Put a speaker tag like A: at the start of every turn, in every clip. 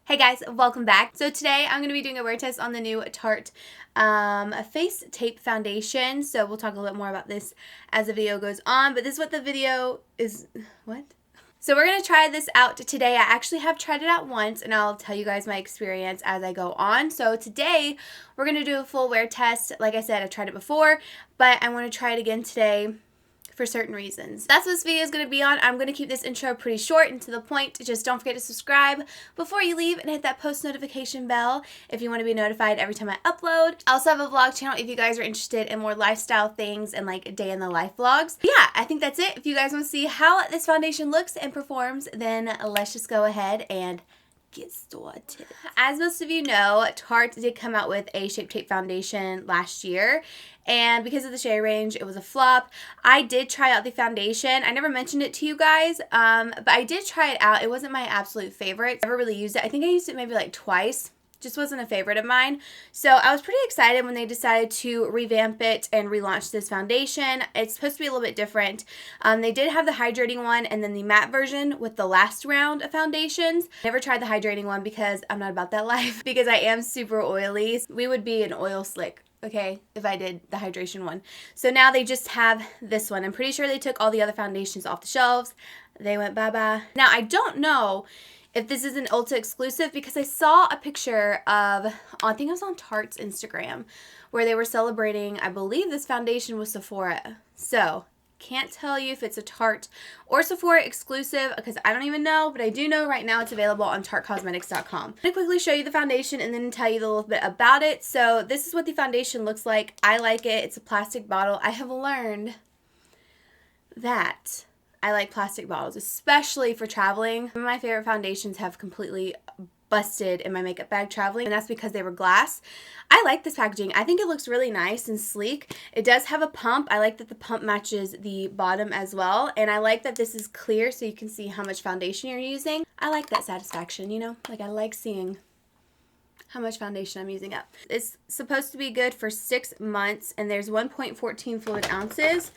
A: Hey guys, welcome back. So today I'm going to be doing a wear test on the new Tarte face tape foundation. So we'll talk a little bit more about this as the video goes on, but this is what the video is. What? So we're going to try this out today. I actually have tried it out once and I'll tell you guys my experience as I go on. So today we're going to do a full wear test. Like I said, I've tried it before, but I want to try it again today for certain reasons. That's what this video is going to be on. I'm going to keep this intro pretty short and to the point. Just don't forget to subscribe before you leave and hit that post notification bell if you want to be notified every time I upload. I also have a vlog channel if you guys are interested in more lifestyle things and like day in the life vlogs. But yeah, I think that's it. If you guys want to see how this foundation looks and performs, then let's just go ahead and get started. As most of you know, Tarte did come out with a Shape Tape foundation last year, and because of the shade range, it was a flop. I did try out the foundation. I never mentioned it to you guys, but I did try it out. It wasn't my absolute favorite. I never really used it. I think I used it maybe like twice. Just wasn't a favorite of mine. So I was pretty excited when they decided to revamp it and relaunch this foundation. It's supposed to be a little bit different. They did have the hydrating one and then the matte version with the last round of foundations. Never tried the hydrating one because I'm not about that life because I am super oily. We would be an oil slick, okay, if I did the hydration one. So now they just have this one. I'm pretty sure they took all the other foundations off the shelves. They went bye-bye. Now I don't know if this is an Ulta exclusive because I saw a picture of, I think it was on Tarte's Instagram, where they were celebrating, I believe this foundation was Sephora. So, can't tell you if it's a Tarte or Sephora exclusive because I don't even know, but I do know right now it's available on TarteCosmetics.com. I'm going to quickly show you the foundation and then tell you a little bit about it. So, this is what the foundation looks like. I like it. It's a plastic bottle. I have learned that I like plastic bottles, especially for traveling. Some of my favorite foundations have completely busted in my makeup bag traveling, and that's because they were glass. I like this packaging. I think it looks really nice and sleek. It does have a pump. I like that the pump matches the bottom as well, and I like that this is clear so you can see how much foundation you're using. I like that satisfaction, you know? Like, I like seeing how much foundation I'm using up. It's supposed to be good for 6 months, and there's 1.14 fluid ounces.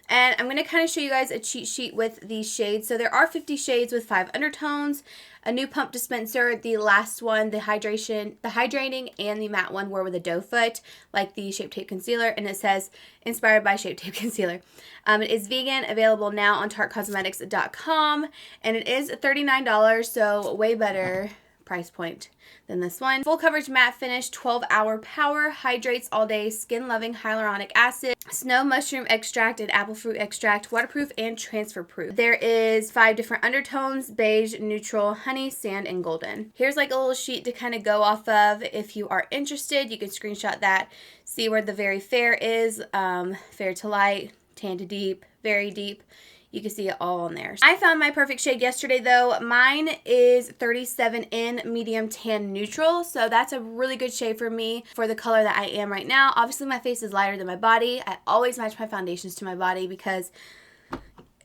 A: And I'm going to kind of show you guys a cheat sheet with these shades. So there are 50 shades with 5 undertones, a new pump dispenser, the last one, the hydrating, and the matte one were with a doe foot, like the Shape Tape Concealer, and it says, inspired by Shape Tape Concealer. It is vegan, available now on TarteCosmetics.com, and it is $39, so way better price point than this one. Full coverage matte finish, 12-hour power, hydrates all day, skin loving hyaluronic acid, snow mushroom extract and apple fruit extract, waterproof and transfer proof. There is 5 different undertones: beige, neutral, honey, sand, and golden. Here's like a little sheet to kind of go off of. If you are interested, you can screenshot that, see where the very fair is, fair to light, tan to deep, very deep. You can see it all on there. I found my perfect shade yesterday though. Mine is 37 in medium tan neutral. So that's a really good shade for me for the color that I am right now. Obviously my face is lighter than my body. I always match my foundations to my body because,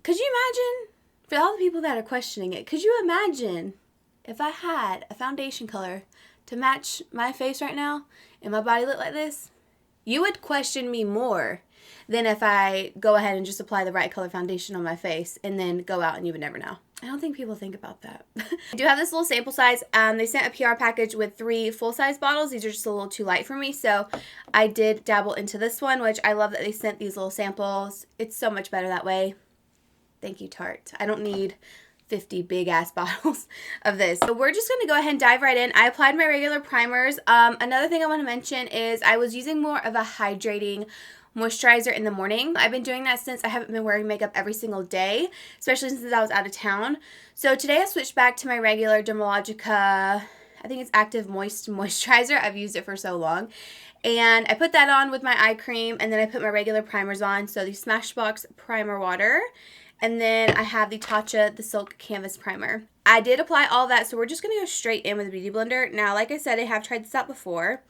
A: could you imagine, for all the people that are questioning it, could you imagine if I had a foundation color to match my face right now and my body looked like this? You would question me more than if I go ahead and just apply the right color foundation on my face and then go out and you would never know. I don't think people think about that. I do have this little sample size. They sent a PR package with 3 full-size bottles. These are just a little too light for me, so I did dabble into this one, which I love that they sent these little samples. It's so much better that way. Thank you, Tarte. I don't need 50 big-ass bottles of this. So we're just going to go ahead and dive right in. I applied my regular primers. Another thing I want to mention is I was using more of a hydrating moisturizer in the morning. I've been doing that since I haven't been wearing makeup every single day, especially since I was out of town. So today I switched back to my regular Dermalogica, I think it's Active Moist Moisturizer. I've used it for so long. And I put that on with my eye cream, and then I put my regular primers on. So the Smashbox Primer Water, and then I have the Tatcha, the Silk Canvas Primer. I did apply all that, so we're just going to go straight in with a Beauty Blender. Now, like I said, I have tried this out before,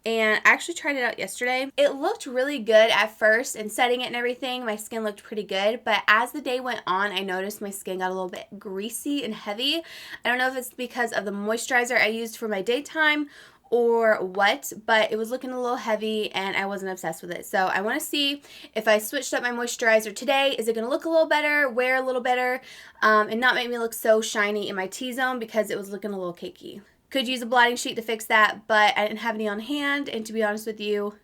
A: and I actually tried it out yesterday. It looked really good at first, and setting it and everything, my skin looked pretty good, but as the day went on, I noticed my skin got a little bit greasy and heavy. I don't know if it's because of the moisturizer I used for my daytime or what, but it was looking a little heavy and I wasn't obsessed with it. So I want to see if I switched up my moisturizer today, is it going to look a little better, wear a little better, and not make me look so shiny in my T-zone because it was looking a little cakey. Could use a blotting sheet to fix that, but I didn't have any on hand, and to be honest with you,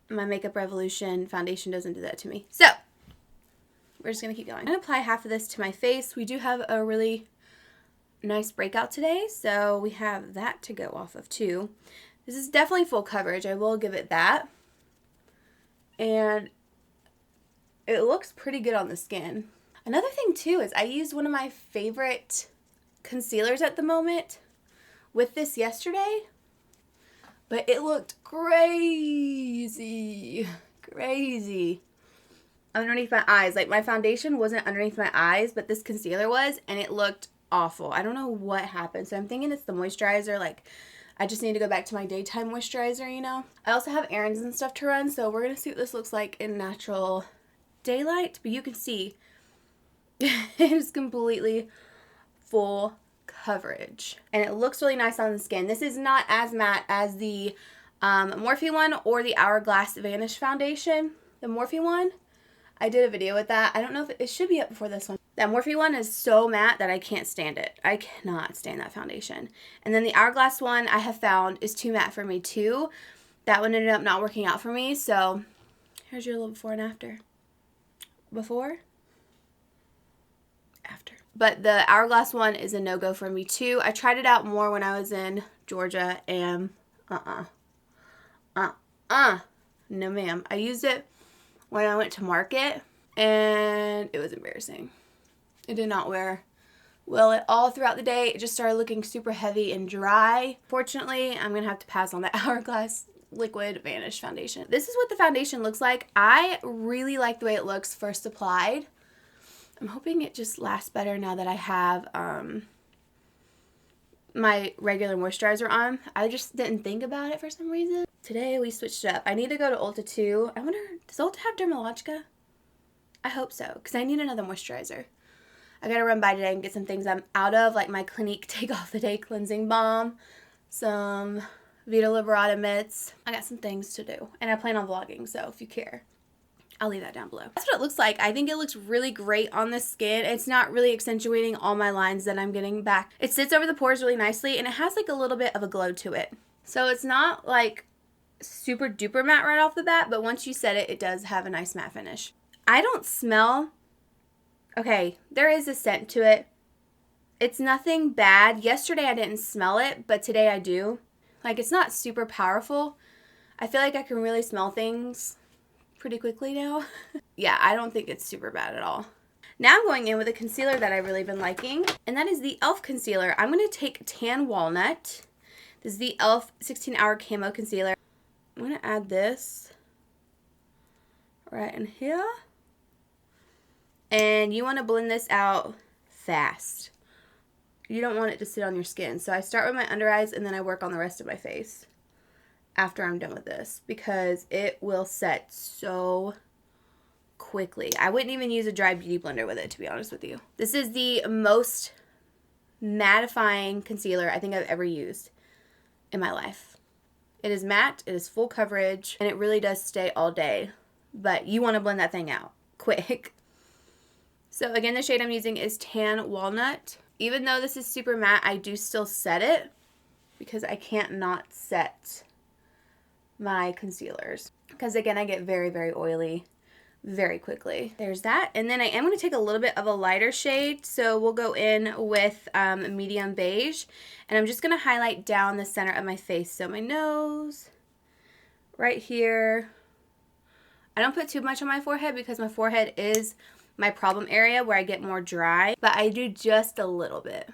A: my Makeup Revolution foundation doesn't do that to me. So, we're just going to keep going. I'm going to apply half of this to my face. We do have a really nice breakout today, so we have that to go off of too. This is definitely full coverage. I will give it that. And it looks pretty good on the skin. Another thing too is I used one of my favorite concealers at the moment with this yesterday, but it looked crazy underneath my eyes. Like, my foundation wasn't underneath my eyes, but this concealer was, and it looked awful. I don't know what happened, so I'm thinking it's the moisturizer. Like, I just need to go back to my daytime moisturizer, you know. I also have errands and stuff to run, so we're gonna see what this looks like in natural daylight, but you can see it is completely full coverage, and it looks really nice on the skin. This is not as matte as the Morphe one or the Hourglass Vanish foundation. The Morphe one, I did a video with that. I don't know if it should be up before this one. That Morphe one is so matte that I can't stand it. I cannot stand that foundation. And then the Hourglass one I have found is too matte for me too. That one ended up not working out for me, so here's your little before and after. Before, after. But the Hourglass one is a no-go for me too. I tried it out more when I was in Georgia, and no ma'am. I used it when I went to market, and it was embarrassing. It did not wear well at all throughout the day. It just started looking super heavy and dry. Fortunately, I'm going to have to pass on the Hourglass Liquid Vanish foundation. This is what the foundation looks like. I really like the way it looks first applied. I'm hoping it just lasts better now that I have my regular moisturizer on. I just didn't think about it for some reason. Today we switched it up. I need to go to Ulta too. I wonder, does Ulta have Dermalogica? I hope so, because I need another moisturizer. I gotta run by today and get some things I'm out of, like my Clinique Take Off the Day Cleansing Balm, some Vita Liberata mitts. I got some things to do, and I plan on vlogging, so if you care, I'll leave that down below. That's what it looks like. I think it looks really great on the skin. It's not really accentuating all my lines that I'm getting back. It sits over the pores really nicely, and it has like a little bit of a glow to it. So it's not like super duper matte right off the bat, but once you set it, it does have a nice matte finish. I don't smell, okay, there is a scent to it. It's nothing bad. Yesterday I didn't smell it, but today I do. Like, it's not super powerful. I feel like I can really smell things pretty quickly now. Yeah, I don't think it's super bad at all. Now I'm going in with a concealer that I've really been liking, and that is the e.l.f. concealer. I'm going to take Tan Walnut. This is the e.l.f. 16-Hour Camo Concealer. I'm going to add this right in here. And you want to blend this out fast. You don't want it to sit on your skin. So I start with my under eyes, and then I work on the rest of my face after I'm done with this, because it will set so quickly. I wouldn't even use a dry beauty blender with it, to be honest with you. This is the most mattifying concealer I think I've ever used in my life. It is matte, it is full coverage, and it really does stay all day, but you want to blend that thing out quick. So again, the shade I'm using is Tan Walnut. Even though this is super matte, I do still set it because I can't not set my concealers, because again, I get very, very oily very quickly. There's that. And then I am going to take a little bit of a lighter shade, so we'll go in with medium beige, and I'm just going to highlight down the center of my face, so my nose right here. I don't put too much on my forehead because my forehead is my problem area where I get more dry, but I do just a little bit.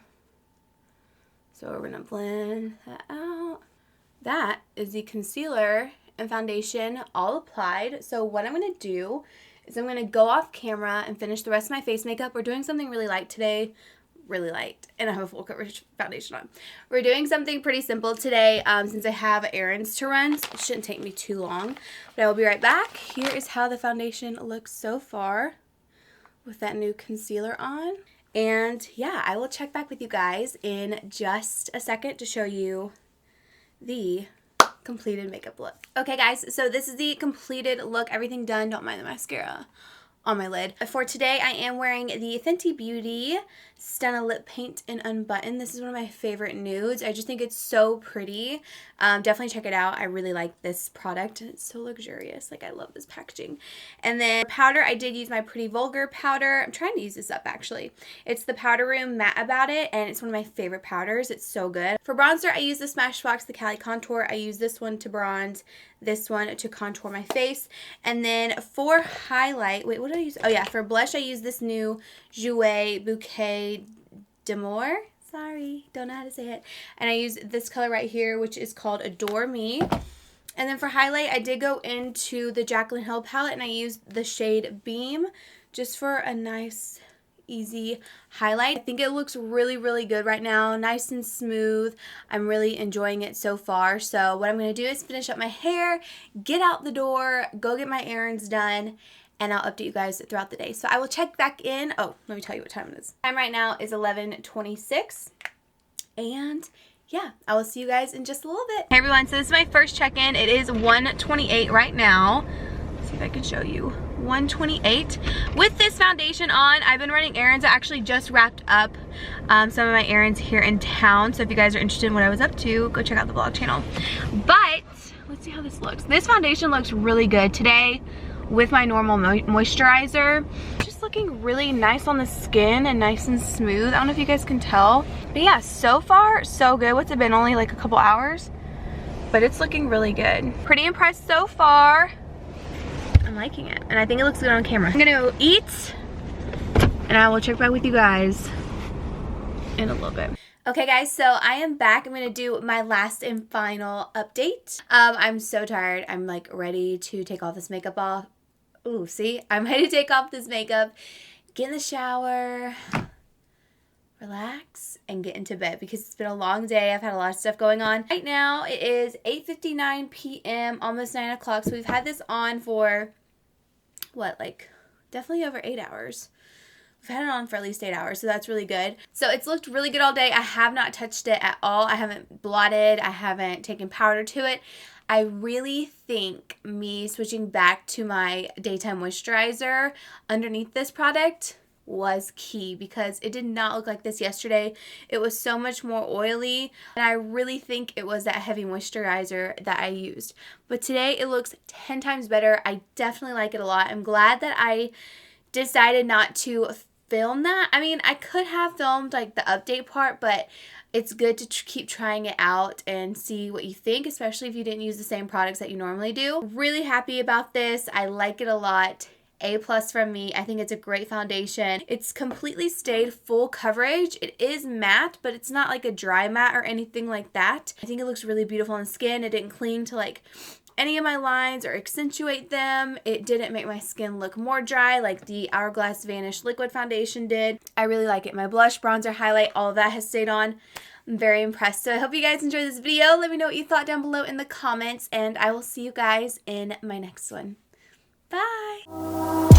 A: So we're going to blend that out. That is the concealer and foundation all applied. So what I'm going to do is I'm going to go off camera and finish the rest of my face makeup. We're doing something really light today. Really light. And I have a full coverage foundation on. We're doing something pretty simple today since I have errands to run. So it shouldn't take me too long. But I will be right back. Here is how the foundation looks so far with that new concealer on. And yeah, I will check back with you guys in just a second to show you the completed makeup look. Okay guys, so this is the completed look. Everything done. Don't mind the mascara on my lid. For today, I am wearing the Fenty Beauty Stunna Lip Paint and Unbutton. This is one of my favorite nudes. I just think it's so pretty. Definitely check it out. I really like this product. It's so luxurious. Like, I love this packaging. And then powder, I did use my Pretty Vulgar powder. I'm trying to use this up, actually. It's the Powder Room Matte About It, and it's one of my favorite powders. It's so good. For bronzer, I use the Smashbox, the Cali Contour. I use this one to bronze, this one to contour my face. And then for highlight, wait, what did I use? Oh yeah, for blush, I use this new Jouer Bouquet d'Amour. Sorry, don't know how to say it. And I use this color right here, which is called Adore Me. And then for highlight, I did go into the Jaclyn Hill palette, and I used the shade Beam just for a nice, easy highlight. I think it looks really, really good right now. Nice and smooth. I'm really enjoying it so far. So what I'm going to do is finish up my hair, get out the door, go get my errands done, and I'll update you guys throughout the day. So I will check back in. Oh, let me tell you what time it is. Time right now is 11:26. And yeah, I will see you guys in just a little bit. Hey everyone, so this is my first check-in. It is 1:28 right now. Let's see if I can show you. 1:28. With this foundation on, I've been running errands. I actually just wrapped up some of my errands here in town. So if you guys are interested in what I was up to, go check out the vlog channel. But let's see how this looks. This foundation looks really good today with my normal moisturizer. Just looking really nice on the skin and nice and smooth. I don't know if you guys can tell. But yeah, so far, so good. What's it been? Only like a couple hours? But it's looking really good. Pretty impressed so far. I'm liking it. And I think it looks good on camera. I'm gonna go eat, and I will check back with you guys in a little bit. Okay guys, so I am back. I'm going to do my last and final update. I'm so tired. I'm like ready to take all this makeup off. Ooh, see? I'm ready to take off this makeup, get in the shower, relax, and get into bed because it's been a long day. I've had a lot of stuff going on. Right now it is 8:59 p.m., almost 9 o'clock. So we've had this on for, what, like definitely over 8 hours. We've had it on for at least 8 hours, so that's really good. So it's looked really good all day. I have not touched it at all. I haven't blotted. I haven't taken powder to it. I really think me switching back to my daytime moisturizer underneath this product was key because it did not look like this yesterday. It was so much more oily, and I really think it was that heavy moisturizer that I used. But today it looks 10 times better. I definitely like it a lot. I'm glad that I decided not to film that. I mean, I could have filmed like the update part, but it's good to keep trying it out and see what you think, especially if you didn't use the same products that you normally do. Really happy about this. I like it a lot. A+ from me. I think it's a great foundation. It's completely stayed full coverage. It is matte, but it's not like a dry matte or anything like that. I think it looks really beautiful on the skin. It didn't cling to like any of my lines or accentuate them. It didn't make my skin look more dry like the Hourglass Vanish Liquid Foundation did. I really like it. My blush, bronzer, highlight, all of that has stayed on. I'm very impressed. So I hope you guys enjoyed this video. Let me know what you thought down below in the comments, and I will see you guys in my next one. Bye!